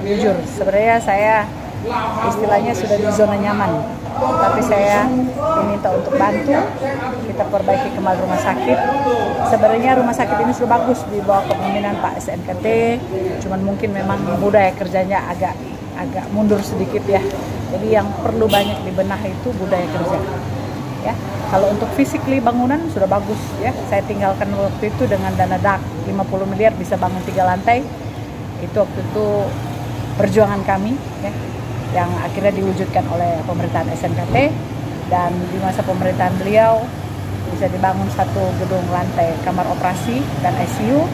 jujur sebenarnya saya istilahnya sudah di zona nyaman, tapi saya diminta untuk bantu kita perbaiki kembali rumah sakit. Sebenarnya rumah sakit ini sudah bagus di bawah kepemimpinan Pak SNKT, cuman mungkin memang budaya kerjanya agak mundur sedikit ya. Jadi yang perlu banyak dibenah itu budaya kerja. Ya, kalau untuk physically bangunan sudah bagus ya. Saya tinggalkan waktu itu dengan dana DAK 50 miliar bisa bangun 3 lantai. Itu waktu itu perjuangan kami ya, yang akhirnya diwujudkan oleh pemerintahan SNKT, dan di masa pemerintahan beliau bisa dibangun 1 gedung lantai kamar operasi dan ICU.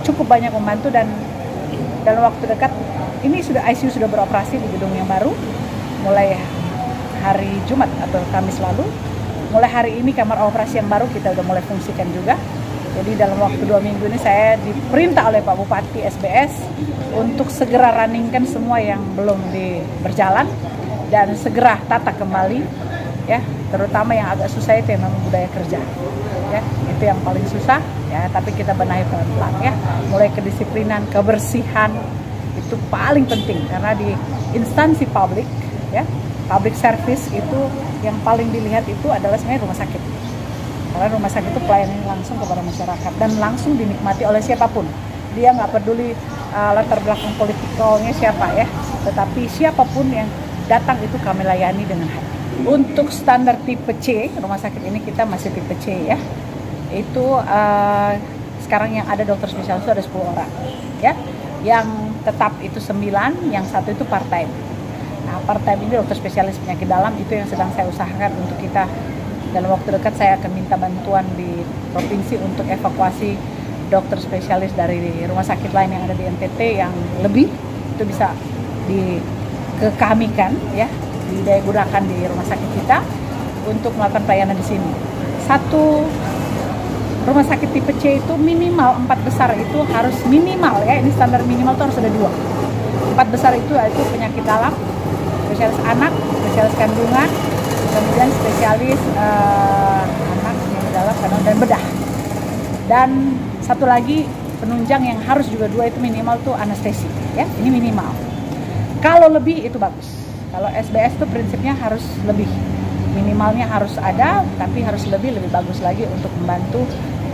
Cukup banyak membantu, dan dalam waktu dekat ini ICU sudah beroperasi di gedung yang baru mulai hari Jumat atau Kamis lalu. Mulai hari ini kamar operasi yang baru kita udah mulai fungsikan juga. Jadi dalam waktu 2 minggu ini saya diperintah oleh Pak Bupati SBS untuk segera runningkan semua yang belum berjalan dan segera tata kembali ya, terutama yang agak susah itu memang budaya kerja ya, itu yang paling susah ya, tapi kita benahi pelan-pelan ya. Mulai kedisiplinan, kebersihan itu paling penting, karena di instansi publik ya, public service itu yang paling dilihat itu adalah sebenarnya rumah sakit. Karena rumah sakit itu pelayanan langsung kepada masyarakat dan langsung dinikmati oleh siapapun. Dia nggak peduli latar belakang politikalnya siapa ya, tetapi siapapun yang datang itu kami layani dengan hati. Untuk standar tipe C, rumah sakit ini kita masih tipe C ya. Itu sekarang yang ada dokter spesialis itu ada 10 orang ya. Yang tetap itu 9, yang 1 itu part time. Nah, part time ini dokter spesialis penyakit dalam, itu yang sedang saya usahakan untuk kita. Dalam waktu dekat saya akan minta bantuan di provinsi untuk evakuasi dokter spesialis dari rumah sakit lain yang ada di NTT yang lebih, itu bisa dikekamikan ya, didaya gunakan di rumah sakit kita untuk melakukan pelayanan di sini. 1 rumah sakit tipe C itu minimal 4 besar itu harus minimal ya, ini standar minimal itu harus ada 2. 4 besar itu penyakit dalam, spesialis anak, spesialis kandungan, kemudian spesialis anak yang dalam kandungan dan bedah. Dan 1 lagi penunjang yang harus juga 2 itu minimal tuh anestesi ya, ini minimal. Kalau lebih itu bagus. Kalau SBS tuh prinsipnya harus lebih, minimalnya harus ada, tapi harus lebih bagus lagi untuk membantu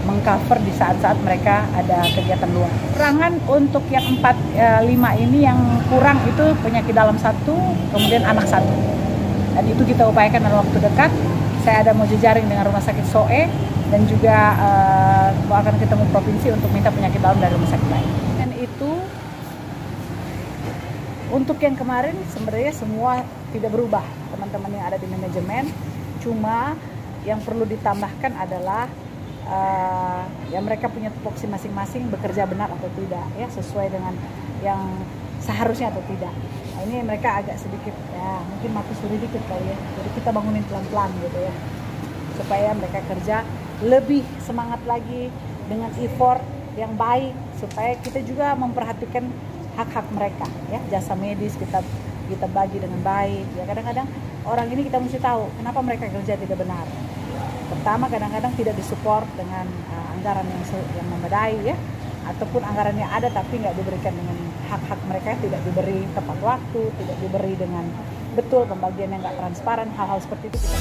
mengcover di saat-saat mereka ada kegiatan luar. Kurangan untuk yang 4-5 ini yang kurang itu penyakit dalam 1, kemudian anak 1. Dan itu kita upayakan dalam waktu dekat. Saya ada mau jejaring dengan rumah sakit SOE dan juga akan ketemu provinsi untuk minta penyakit dalam dari rumah sakit lain. Dan itu untuk yang kemarin sebenarnya semua tidak berubah, teman-teman yang ada di manajemen. Cuma yang perlu ditambahkan adalah ya mereka punya tupoksi masing-masing, bekerja benar atau tidak ya, sesuai dengan yang seharusnya atau tidak. Nah, ini mereka agak sedikit ya mungkin mati suri dikit kali ya, jadi kita bangunin pelan-pelan gitu ya, supaya mereka kerja lebih semangat lagi dengan effort yang baik, supaya kita juga memperhatikan hak-hak mereka ya, jasa medis kita bagi dengan baik ya. Kadang-kadang orang ini kita mesti tahu kenapa mereka kerja tidak benar. Pertama, kadang-kadang tidak disupport dengan anggaran yang memadai ya, ataupun anggarannya ada tapi nggak diberikan dengan hak-hak mereka, tidak diberi tepat waktu, tidak diberi dengan betul, pembagian yang nggak transparan, hal-hal seperti itu kita